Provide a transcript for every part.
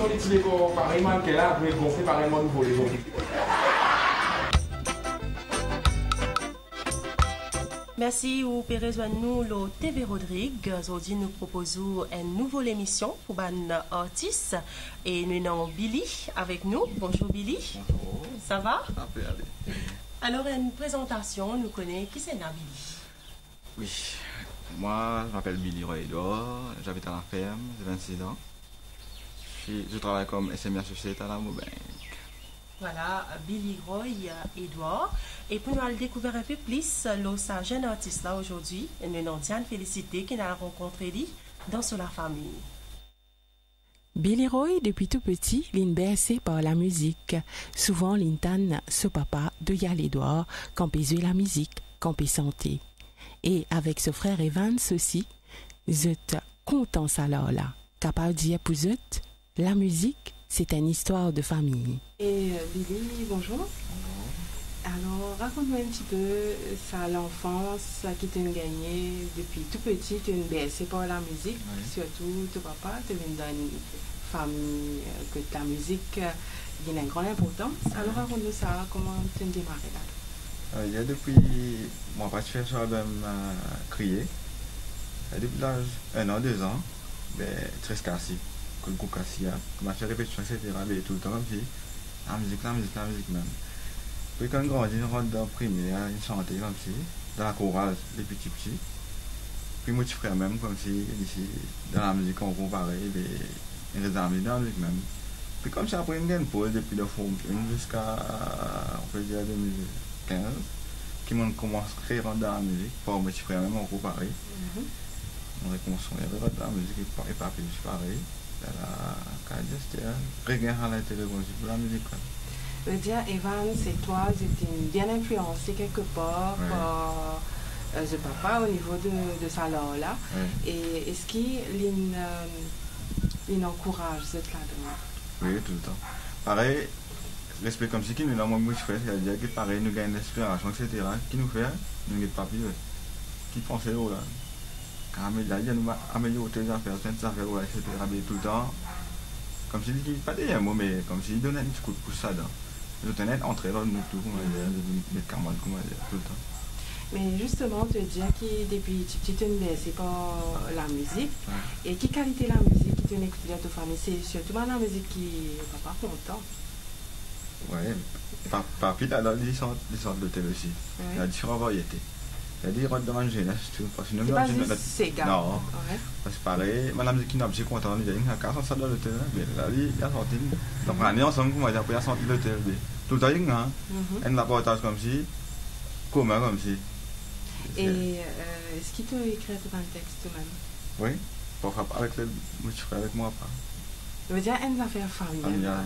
on utilise pareillement qu'elle a, après gonfler pareillement nouveau les autres. Merci ou nous le TV Rodrigue. Aujourd'hui nous proposons une nouvelle émission pour un artiste et nous avons Billy avec nous. Bonjour Billy. Bonjour. Ça va? Ça peut aller. Alors une présentation, nous connaissons qui c'est Billy? Oui, moi je m'appelle Billy Roy Edouard, j'habite à la ferme, j'ai 26 ans. Je travaille comme SME associé à la Mobank. Voilà, Billy Roy Edouard. Et pour nous découvrir un peu plus ce jeune artiste là aujourd'hui, nous avons Diane Félicité qui a rencontré lui dans la famille. Billy Roy, depuis tout petit, l'in bercé par la musique. Souvent, l'intan ce papa de Yal Edouard, quand peut jouer la musique, quand peut chanter. Et avec ce frère Evans aussi, zut content ça là, capable de dire pour zut, la musique, c'est une histoire de famille. Et Billy, bonjour. Alors, raconte-moi un petit peu ça, l'enfance qui t'a gagné depuis tout petit, tu es bercé par la musique, oui. Surtout ton papa, tu viens d'une famille que ta musique a une grande importance. Alors, raconte-nous ça, comment tu as démarré là? Il y a depuis, moi, pas de faire ça de crier. Depuis l'âge 1 an, 2 ans, très cassé, que le coup cassé, que ma fait répétition, etc. Tout le temps comme si, la musique même. Puis quand on grandit, on rentre dans le primaire, on chante comme si, dans la chorale, les petits. Puis mon petit frère même, comme si, ici, dans la musique, on comparait, il reste dans la musique même. Puis comme ça, après, on a une pause depuis le forme 1 jusqu'à, on peut dire, 2015, qui m'ont commencé à créer dans la musique, pour mon petit frère même, on comparait. On a commencé à dans la musique et pas plus pareil. Dans la cadence, regarde à l'intérieur pour la musique. Je veux dire, Evan, c'est toi, tu étais bien influencé quelque part par ce papa au niveau de sa langue-là. Et est-ce qu'il encourage cette là-dedans? Oui, tout le temps. Pareil, respect comme si nous avons un frère, c'est-à-dire que pareil, nous gagnons l'inspiration, etc. Qui nous fait, nous ne pas plus. Qui pense au là? Car nous améliorons tes affaires, etc. Tout le temps. Comme si, pas des mots, mais comme s'il donnait un petit coup de pouce ça dedans. Je tenais à entrer dans le tout, mettre camarade, tout le temps. Mais justement, tu dis que depuis petit, tu es bercé par la musique. Et quelle qualité la musique qui tu écoutes à ta famille? C'est surtout la musique qui n'est pas content. Oui, parmi les sortes de télé aussi. Il y a différentes variétés. Il y a des rods de manger, parce que nous avons non, parce que pareil, madame qui n'a pas content, il y a une carte en salle de l'hôtel, mais là, il y a sorti. Donc, on est ensemble, on va dire, sorti de l'hôtel. Tout le temps, il y a un apportage comme si, commun comme si. Et est-ce qu'il t'a écrit un texte même? Oui, pour faire avec le frère, avec moi, pas. Je veux dire, une affaire familiale.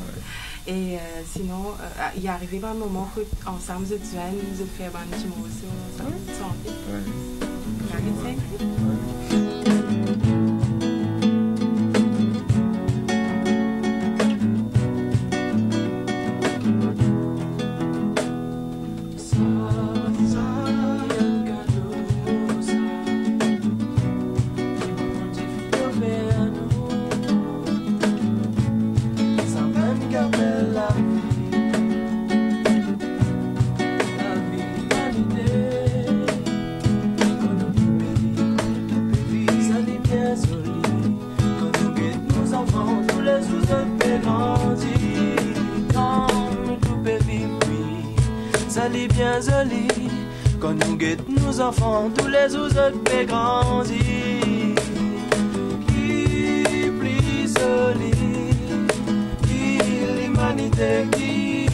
Et sinon, il est arrivé un moment que ensemble, vous êtes jeunes, vous êtes fait un petit mot sur santé. Bien joli, quand nous guettons nos enfants, tous les autres fait grandir. Qui plus joli, qui l'humanité, qui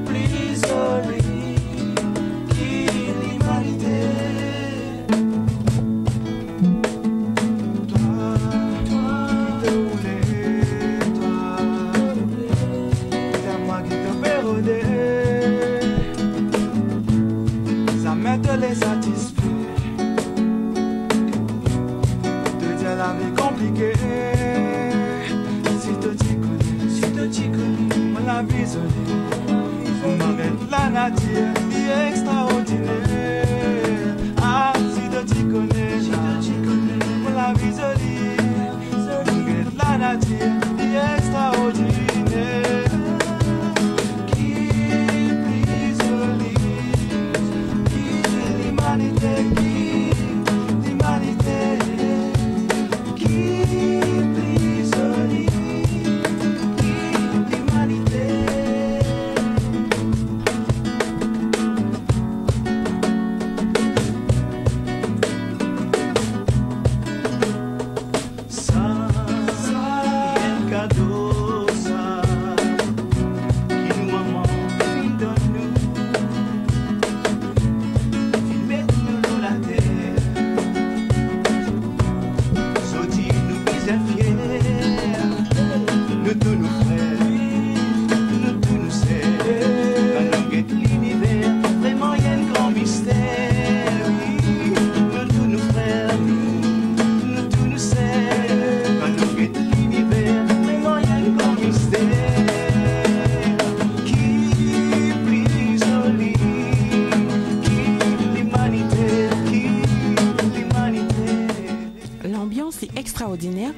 plus joli, qui l'humanité. Les satisfaire de dire la vie compliquée. Si tu connais, on la vie jolie, on m'arrête la nature vie extraordinaire. Ah, si tu connais, on la vie jolie.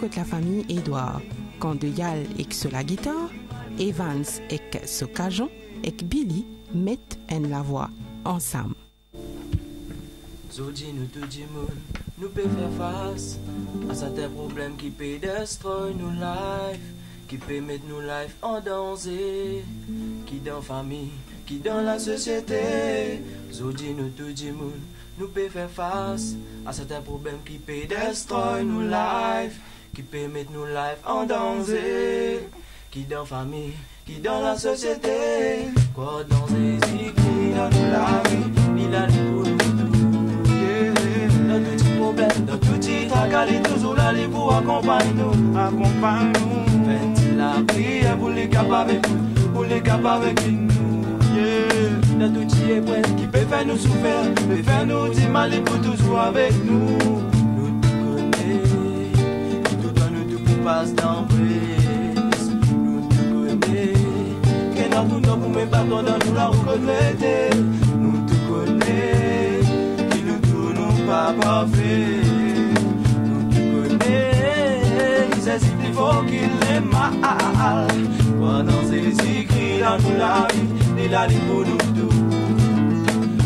côté la famille Edouard, quand de Yal et sur la guitare, Evans et sur cajon, et Billy mettent en la voix ensemble. Zodi nous tout dit moun, nous peut faire face à certains problèmes qui peut destroy nos lives, qui peut mettre nos lives en danger, qui dans famille, qui dans la société. Zodi nous tout dit moun, nous peut faire face à certains problèmes qui peut destroy nos lives, qui peut mettre nos lives en danger, qui dans famille, qui dans la société. Quoi dans les écrits dans nous la vie, il a les pour nous tout. Dans tout petit problème, dans tout petit tracas, il est toujours là pour accompagner nous. Accompagne-nous. Fait-il la prière pour les capables avec nous, pour les capables avec nous. Dans tout petit épreuve qui peut faire nous souffrir, peut faire nous dire mal et pour toujours avec nous. Nous tout connaît, qui tout dans nous tout passe d'embrasse. Nous tout connaît, que dans tout nos pour mes bâtons dans nous la reconnaître. Nous tout connaît, qui nous tout nous pas parfait. Nous tout connaît, il s'agit plus fort qu'il est mal. Pendant ces écrits dans nous la vie, il a dit pour nous tout.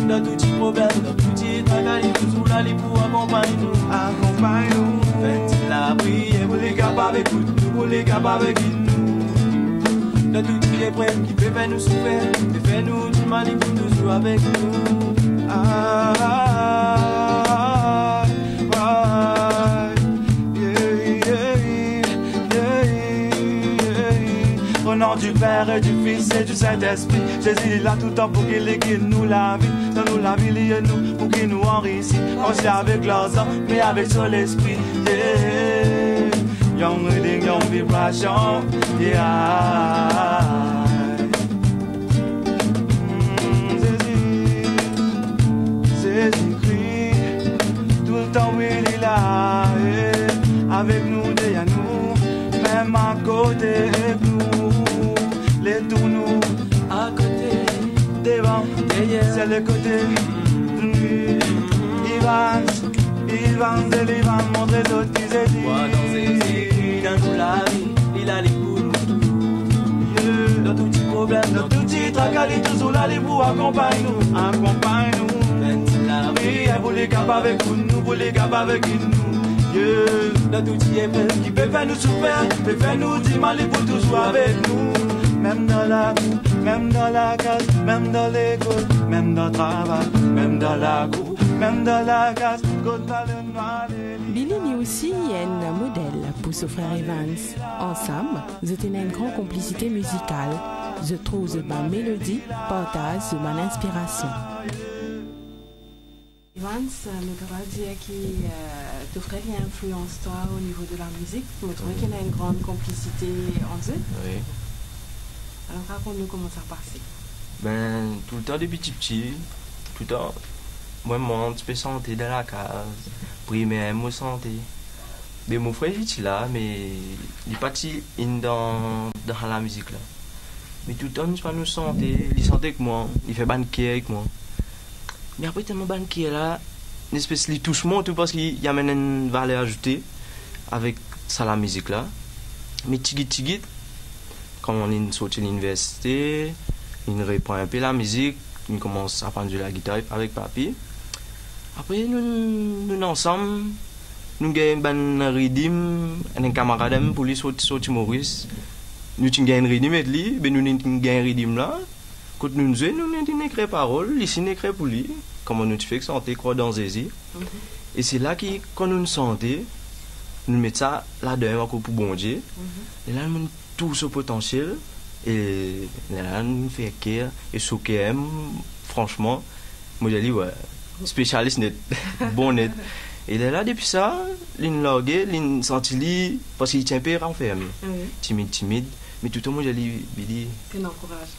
Dans tout petit problème, dans tout petit tracas, il est toujours là pour accompagner nous. Accompagne-nous. Fait-il la prière pour les capables avec nous, pour les capables avec nous. Dans tout petit épreuve qui peut faire nous souffrir, peut faire nous du mal, il faut toujours avec nous. Ah, ah, ah, ah, yeah, yeah, yeah. Au nom du Père et du Fils et du Saint-Esprit, Jésus est là tout le temps pour qu'il guide nous la vie. Dans nous la vie, lié nous, pour qu'il nous enrichisse. On se avec l'argent, mais avec son esprit. Yeah. Young reading, young vibration. Yeah. Jésus-Christ, tout le temps il est là, avec nous, derrière nous, même à côté de nous, les tournoux, À côté, devant, derrière, c'est le côté. Il va montrer d'autres qui se disent. quoi dans ses écrits, dans nous la vie, il a les pour nous tout. Dans tout petit problème, Dans tout petit tracas, il est toujours là pour accompagner nous. Accompagne-nous. fait-il la prière Pour les capables avec nous, pour les capables avec nous. Yeah. dans tout petit épreuve Qui peut faire nous souffrir, peut faire nous dire mal, il faut toujours avec nous. Même dans la cour, même dans la case, même dans l'école, même dans le travail, même dans la cour, même dans la case, quand t'as le noir. Billy lui aussi est un modèle pour son frère Evans. Ensemble, ils ont une grande complicité musicale. Je trouve que ma mélodie partage de ma inspiration. Evans, me pourra dire qui te ferait bien influence toi au niveau de la musique. Je me trouvais qu'il y a une grande complicité entre eux. Oui. Alors raconte-nous comment ça passait. Ben, tout le temps depuis petit, tout le temps, moi, un petit peu santé dans la case, primaire, moi santé. Mais mon frère est là, mais il est parti dans la musique là. Mais tout le temps, il pas nous santé, il santé avec moi, il fait banquier avec moi. Mais après, tellement banquier là, une espèce de touchement, tout parce qu'il y a une valeur ajoutée avec ça, la musique là. Mais tigit, quand on est sorti de l'université, il reprend un peu la musique, il commence à apprendre la guitare avec papy. Après, nous ensemble, nous avons un rythme, un camarade pour lui sortir Maurice. Nous avons un rythme avec lui, mais nous avons un rythme là. Quand nous jouons, nous avons écrit parole, ici nous écrit pour lui. Comment nous fait santé, quoi dans Zézi. Et c'est là que, quand nous nous sentons, nous mettons ça là-dedans encore pour bon Dieu. Et là, nous tout ce potentiel. Et là, nous faisons care. Et ce qui aime, franchement, moi j'ai dit, ouais, spécialiste net, bon net. Et là, depuis ça, l'in logué, l'in senti, parce qu'il tient un peu renfermé. Timide. Mais tout le monde, j'ai dit,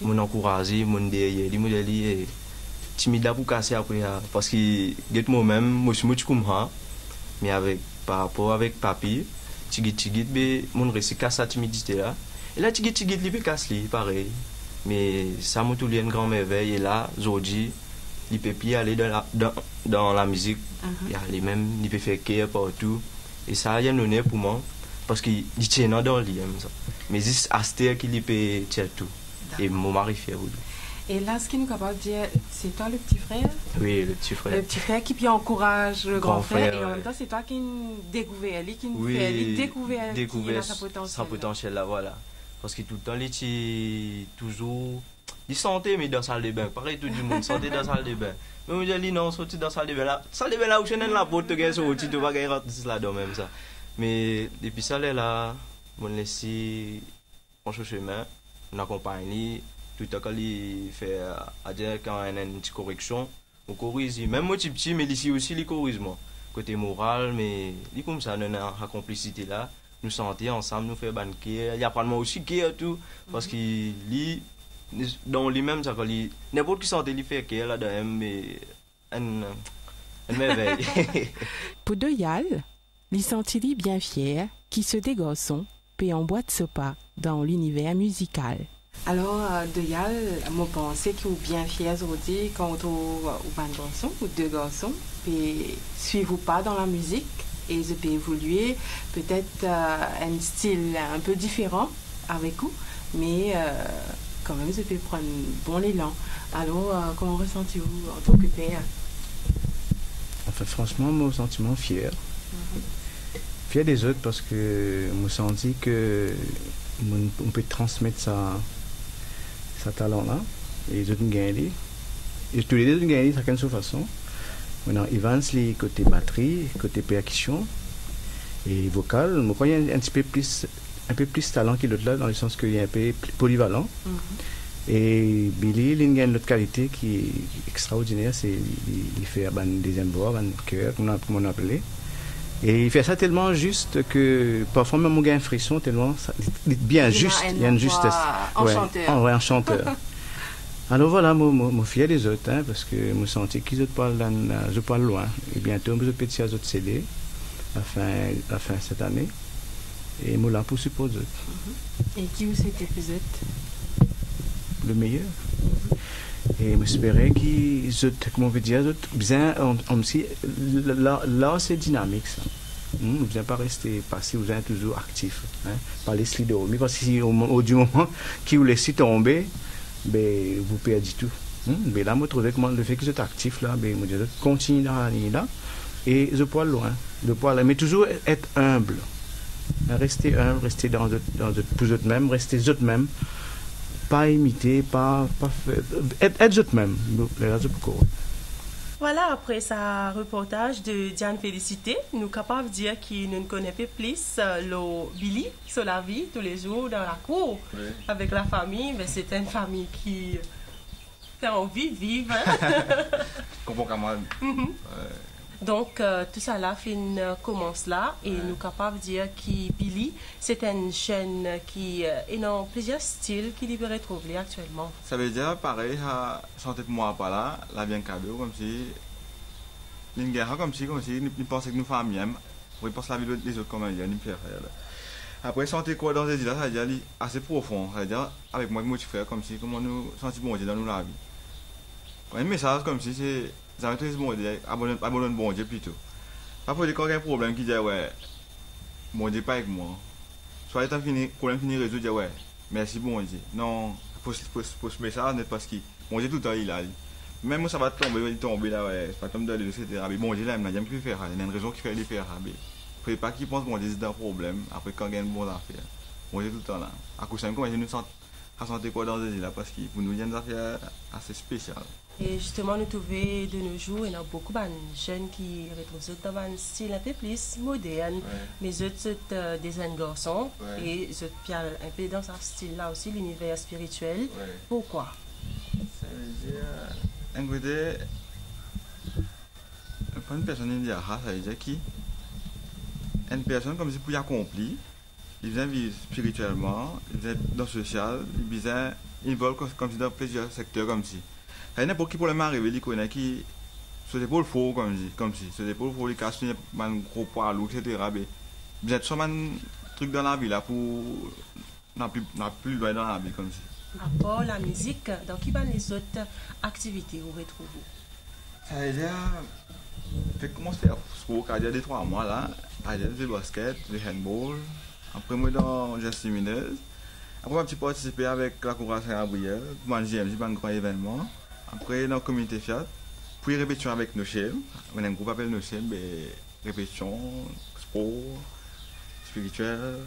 mon encouragé, mon derrière, moi j'ai dit, timide là pour casser après. Parce que, moi-même, moi je suis comme ça. Mais par rapport avec papy, tigit, mais mon récit casse sa timidité là. Et là, tigit, il peut casser, pareil. Mais ça m'a tout lié une grande merveille. Et là, aujourd'hui, il peut plus aller dans la musique. Il peut faire care partout. Et ça, il y a un honneur pour moi. parce qu'il tient dans le lit, ça. Mais c'est Aster qui lui paye tout. Et mon mari fait vous. Et là, ce qui nous est capable de dire, c'est toi le petit frère? Oui, le petit frère. Le petit frère qui encourage le grand frère. Et en même temps, ouais. c'est toi qui découvert, qui Oui, fait découvert sa potentiel là, voilà. Parce que tout le temps, il est toujours. Il sentait, mais dans la salle de bain. Pareil, tout le monde sentait dans la salle de bain. Mais moi, j'ai dit non, sorti dans la salle de bain. La salle de bain là où je suis la porte, tu vas rentrer là-dedans même ça. Mais depuis ça, là, on laisse en chemin, on accompagne. Tout à quand il fait à dire quand il y a une petite correction, on corrige. Même moi, petit, mais ici aussi, il corrige moi. Côté moral, mais il comme ça, on a la complicité là. Nous sentir ensemble, nous faire banquer. Il y a pas de moi aussi qui est tout. Parce qu'il lit, dans lui-même, ça, n'importe qui sentait, il fait qu'il là dedans mais une merveille. Pour Doyal, il sentit bien fier qui se des garçons puis en boîte ce pas dans l'univers musical. Alors, Doyal, moi, pensais qu'il est bien fier aujourd'hui quand on trouve un garçon ou deux garçons, puis suivez-vous pas dans la musique et je peux évoluer, peut-être un style un peu différent avec vous, mais quand même, je peux prendre bon élan. Alors, comment ressentez-vous en tant que père? Enfin, franchement, mon sentiment fier. Fier des autres parce que je me senti que on peut transmettre sa talent-là. Et les autres gagnent. Et tous les deux gagnent de chacune de sa façon. Maintenant, Evans, les côté batterie, côté percussion et vocal, je crois qu'il y a un peu plus talent que l'autre là, dans le sens qu'il est un peu polyvalent. Et Billy, il a une autre qualité qui est extraordinaire, c'est il fait un deuxième voix, un chœur, comme on a appelé. Et il fait ça tellement juste que parfois même on gagne un frisson tellement ça, bien juste, il y a une justesse. Un chanteur. Alors voilà, je suis fier des autres, hein, parce que je sens qu'ils parlent loin. Et bientôt, je vais faire d'autres CD à la fin de cette année. Et je suis là pour supporter les autres. Et qui vous c'était plus le meilleur. Et j'espérais qu'ils, comment on veut dire, bien, là c'est dynamique ça. Vous n'avez pas rester passif, vous êtes toujours actif. Hein, pas laisser dormir, parce que si du moment qui vous laissez tomber, ben, vous perdez tout. Mais là, je trouve que le fait que vous êtes actif, là, ben, je continue dans la ligne là, et je peux aller loin. Mais toujours être humble. Rester humble, rester dans pour eux-mêmes, rester eux-mêmes. Pas imiter, pas faire. Être eux-mêmes. Voilà, après ce reportage de Diane Félicité, nous sommes capables de dire qu'il ne connaît pas plus le Billy sur la vie tous les jours dans la cour avec la famille. Mais c'est une famille qui a envie de vivre. Comprends comment. Donc, tout ça là commence là et nous sommes capables de dire que Billy, c'est une chaîne qui est dans plusieurs styles qu'il peut retrouver actuellement. Ça veut dire, pareil, à chanter pour moi pas là, la bien cadeau, comme si. Une guerre comme si, nous pensons que nous familles même. Oui, pense la vie des autres comme il y a une pierre. Après, chanter quoi dans ces îles là, ça veut dire assez profond. Ça veut dire, avec moi et mon petit frère, comme si, comment nous sentir bon Dieu dans nous la vie. Un message comme si c'est. Ça veut dire bon Dieu, abandonne bon Dieu plutôt. Pas pour dire qu'il y a un problème qui dit ouais, bon Dieu pas avec moi. Soit il y a un problème fini résoudre, dire ouais, merci bon Dieu. Non, pour ce message, n'est parce que bon Dieu tout le temps il a. Même ça va tomber là, ouais, c'est pas comme dans les etc. Mais bon Dieu là, il n'a jamais pu faire, il y a une raison qui fait le faire. Il ne faut pas qu'il pense bon Dieu c'est un problème, après quand il y a une bonne affaire. Bon Dieu tout le temps là. À cause de ça, nous sentir quoi dans ces îles là parce que pour nous il y a une affaire assez spéciale. Et justement, nous trouvons de nos jours, il y a beaucoup de jeunes qui retrouvent dans un style un peu plus moderne, mais eux, c'est des jeunes garçons, et eux, un peu dans ce style-là aussi, l'univers spirituel. Pourquoi? Ça veut dire, un côté, quand une personne dit ah, ça veut dire qui? Une personne comme si pour y accomplir, il vient vivre spirituellement, il vient dans le social, il vole comme si dans plusieurs secteurs comme si. Il y a n'importe qui problème arrivé, il connaît qui se dépose faux comme si se dépose faux, il casse un gros poids lourd, etc. Vous êtes sûrement un truc dans la vie là pour n'a plus loin dans la vie comme si. À part la musique, dans qui sont les autres activités vous retrouvez? Ça veut dire, fait comment se faire sport, il y a 2-3 mois là, il y a du basket, du handball, Après, moi, dans Geste Lumineuse. Après, j'ai participé avec la Cour Saint-Gabriel, pour un GMJ, pour un grand événement. Après, dans la communauté Fiat, puis répétition avec nos chaînes. On a un groupe appelé nos chaînes, répétition, sport, spirituel.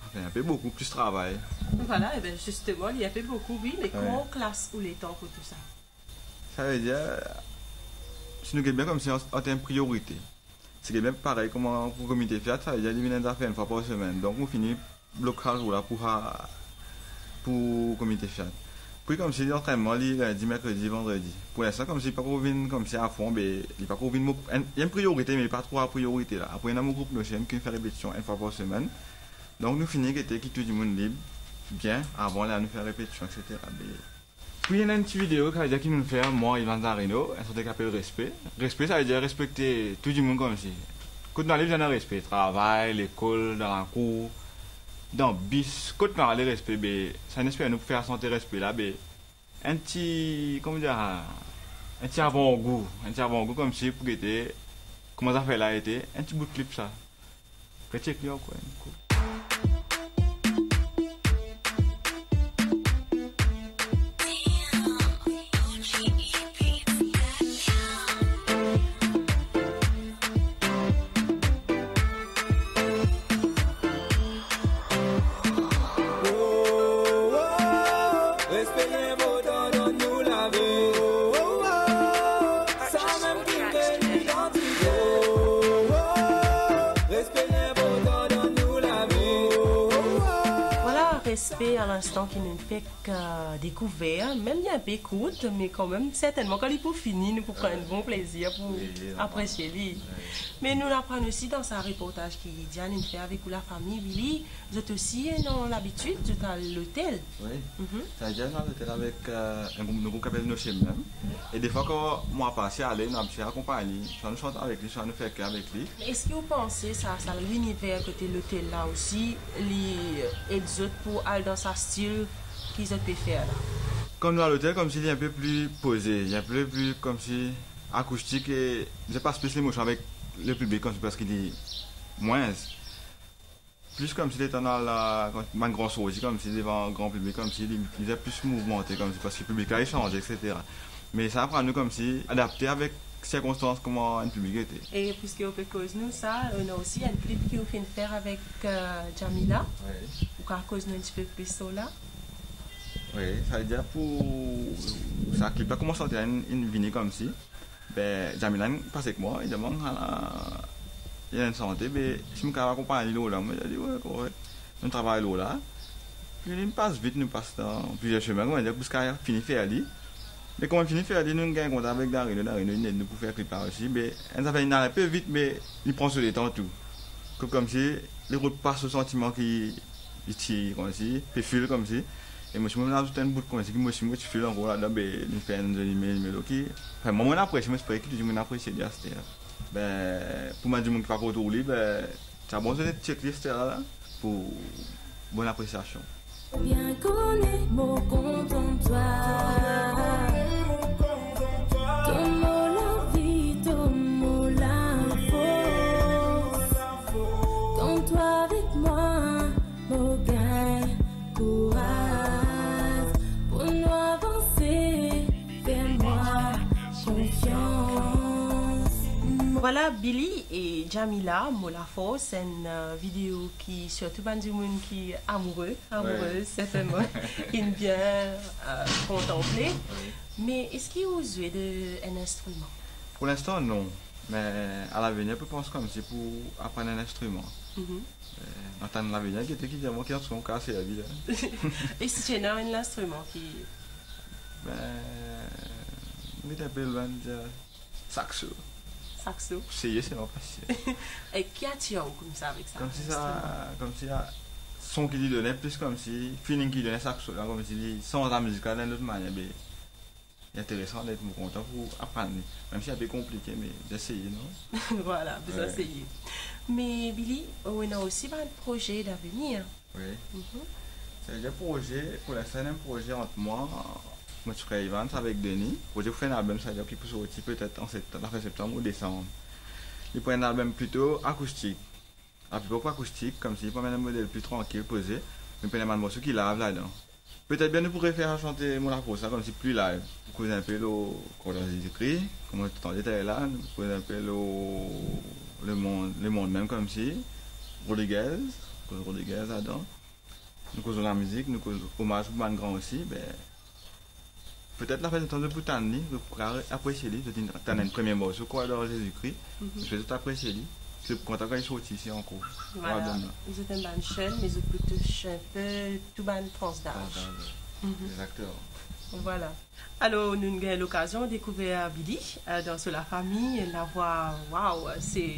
Enfin, un peu beaucoup, plus travail. Voilà, et bien justement, il y a fait beaucoup, oui, mais comment on classe ou les temps pour tout ça? Ça veut dire, si nous sommes bien comme si on a une priorité. C'est bien pareil comme pour le comité Fiat, ça veut dire qu'il y a des affaires une fois par semaine. Donc, on finit blocage pour le comité Fiat. Puis, comme si l'entraînement, lundi, mercredi, vendredi. Pour l'instant, comme si il n'y a pas qu'on comme si à fond, il n'y a une priorité, mais pas trop à priorité là. Après, on a mon groupe de chaînes qui fait répétition une fois par semaine. Donc, nous finissons qui tout le monde libre, bien, avant là, nous faire répétition, etc. Puis, il y a une petite vidéo qui nous fait, moi, Ivan Zarino, un sorte qui s'appelle Respect. Respect, ça veut dire respecter tout le monde comme si. Quand on livre, il y a un respect. Travail, l'école, dans la cour, dans le bis. Quand on a le respect, ça nous nous faire sentir respect là. Un petit, comment dire, un petit avant-goût. Un petit avant-goût comme si, pour guetter, comment ça fait là, été, un petit bout de clip ça. Petit clip, quoi. Cool. Respect à l'instant qui ne fait que découvrir, même il y a un peu écoute, mais quand même certainement quand il faut finir, nous pouvons prendre un bon plaisir pour apprécier lui. Mais nous l'apprenons aussi dans sa reportage qui Diane fait avec la famille Billy. Vous êtes aussi dans l'habitude, vous êtes à l'hôtel. Oui, ça veut dire dans l'hôtel avec un groupe qui s'appelle Nos Chez même. Et des fois quand moi passé à aller, nous sommes accompagnés, nous chantons avec lui, nous faisons avec lui. Est-ce que vous pensez ça l'univers côté l'hôtel là aussi, les autres pour aller dans sa style qu'ils ont pu faire là? Comme nous à l'hôtel, comme s'il est un peu plus posé, il y a un peu plus comme si acoustique et je n'ai pas spécialement émotion avec le public parce qu'il est moins. Plus comme s'il était dans un grand sourire, comme s'il devant un grand public, comme s'il est plus mouvementé, comme si parce que le public a échangé, etc. Mais ça apprend à nous comme si adapter avec circonstances comment un public était. Et puisque vous cause nous ça, on a aussi un clip qui vous fait faire avec Jamila. Oui. Ou qu'à cause nous un petit peu plus ça là. Oui, ça veut dire pour ça clip là comment sortir une vinyle comme si. Ben Jamila passe avec moi, il demande il y a une santé, mais si je me accompagne là, moi je dis ouais correct. On travaille là. Puis il passe vite, nous passe dans plusieurs chemins, on va dire parce qu'il a fini faire aller. Mais quand on finit de faire, nous avons contact avec Darino, il aide nous pour faire clip là aussi. Mais on va aller un peu vite, mais il prend sur le temps tout. Comme si les routes passent au sentiment qui tire comme si, puis file comme si. Et moi je me mets dans un bout comme si, moi je file encore là, ben il fait un joli mélodie. Enfin moi après je me spère que je m'apprécie bien c'était. Ben pour moi du monde qui va autour lui, ben ça bon c'est une checklist là pour bonne appréciation. Bien connaît mon compte en toi. Ton mot la vie, ton mot l'info. Quand toi avec moi, mon gain, courage. Pour nous avancer, fais-moi confiance. Voilà, Billy et Jamila, Molafo, c'est une vidéo qui, surtout dans du monde qui est amoureuse, certainement, qui aime bien contempler. Oui. Mais est-ce qu'il vous jouez d'un instrument? Pour l'instant, non. Mais à l'avenir, je pense comme si pour apprendre un instrument. Dans l'avenir, qui dit moi qui a son cas, c'est la vie. Et si tu as un instrument qui. Ben. Je m'appelle saxo. Saxo. C'est pas facile. Et qui attire comme ça avec ça? Comme si son qui lui donnait plus comme si feeling qui donnait saxo là comme si sans la musique d'une autre manière. C'est intéressant d'être content pour apprendre, même si c'est un peu compliqué, mais d'essayer, non? Voilà, vous essayez. Mais Billy, on a aussi un projet d'avenir. Oui. C'est un projet, pour l'instant, un projet entre moi je ferai Ivan avec Denis. Le projet pour faire un album, c'est-à-dire qu'il peut sortir peut-être en septembre ou décembre. Il prend un album plutôt acoustique. avec beaucoup acoustique, comme si pas un modèle plus tranquille, posé, mais pas un morceau qui lave là-dedans. Peut-être bien nous pourrions faire chanter mon afro, ça comme si plus live. Pour causer un peu le écrit, comme tout en détail là, pour causer un peu le monde même comme si. Rodriguez là-dedans. Nous causons la musique, nous causons hommage pour man grand aussi. Ben, peut-être la fin de temps de Boutani, nous pourrons apprécier lui. Je dis, tu as un premier morceau, quoi, alors Jésus-Christ. Je vais tout apprécier lui. C'est content quand il sortit ici encore. Voilà, vous êtes une bonne chaîne, mais vous pouvez toucher un peu tout bonne tranche d'âge. Exactement. Voilà. Alors, nous avons eu l'occasion de découvrir Billy dans la famille et la voix, waouh, c'est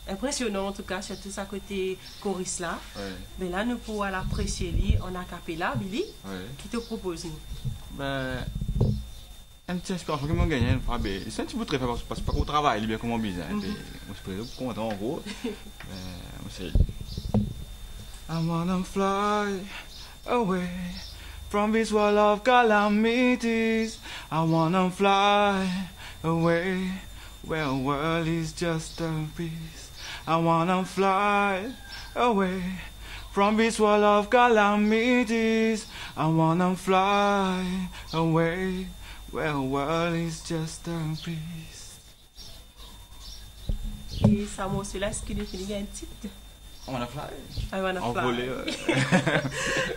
impressionnant en tout cas, surtout sa côté choriste là. Ouais. Mais là, nous pouvons l'apprécier en a cappella, Billy. Ouais. Qui te propose nous? Ben, une petite inspiration que je gagne, c'est un petit bout de travail parce que pas qu'on travaille, il est bien comme bizarre. Et puis, je suis content en gros. I wanna fly away from this world of calamities. I wanna fly away where the world is just a peace. I wanna fly away from this world of calamities. I wanna fly away where the world is just a peace. Et ça, moi, celui-là, est-ce qu'il y a un titre? I wanna fly. I wanna fly. Envolé.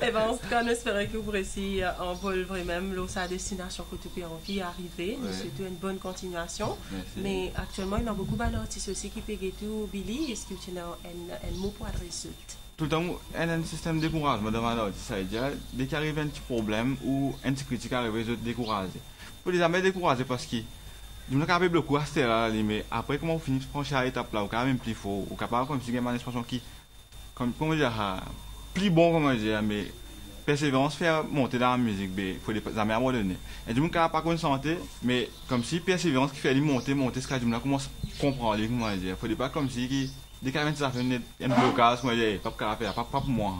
Et ben, en tout cas, nous espérons que vous réussissez en vol vraiment sa destination que tu peux envie arriver. Nous souhaitons une bonne continuation. Merci. Mais actuellement, il y a beaucoup d'artistes aussi qui peuvent tout. Billy, est-ce que tu as un mot pour adresser? Tout le temps, il y a un système de découragement devant l'artiste. Ça veut dire, dès qu'il arrive un petit problème ou un petit critique arrive, ils sont découragés. Pour les jamais décourager parce que nous sommes capables de beaucoup à ce là, mais après, comment on finit de franchir l'étape là, on est quand même plus fort, on est capable comme si il y a une expression qui, comment dire, plus bon, comment dire, mais persévérance fait monter dans la musique, mais il faut les jamais abandonner. Et du coup, on n'a pas de santé, mais comme si persévérance qui fait monter, ce que nous commence à comprendre, comment dire, il ne faut pas comme si, dès qu'il y a un blocage, moi, je pas faire, pas pour moi.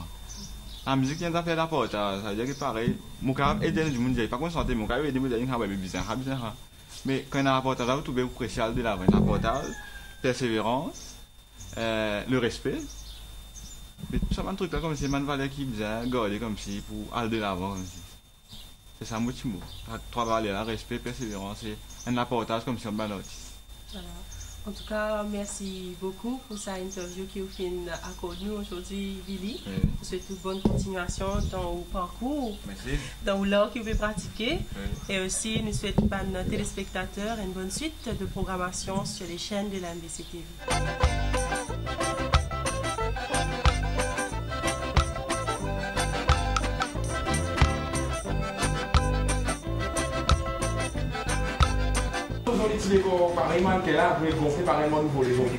La musique, il y a une affaire d'apportage, ça veut dire que pareil, mon cas aider du monde, pas de santé, mon cas aider les gens à faire bizarre. Mais quand il y a un apportage, tout est crucial de l'avant. L'apportage, persévérance, le respect. Mais tout ça, un truc là, comme si man valait qui bien garder comme si pour aller de l'avant. C'est ça, mon petit mot. Trois valeurs là, respect, persévérance et un apportage comme si on bat l'artiste. Voilà. En tout cas, merci beaucoup pour cette interview qui vous fait accorder nous aujourd'hui, Billy. Je vous souhaite une bonne continuation dans le parcours, dans l'art que vous pouvez pratiquer. Et aussi, nous souhaitons à nos téléspectateurs une bonne suite de programmation sur les chaînes de la MBC-TV. Pareillement, qu'elle a gonflé pareillement nouveau les autres.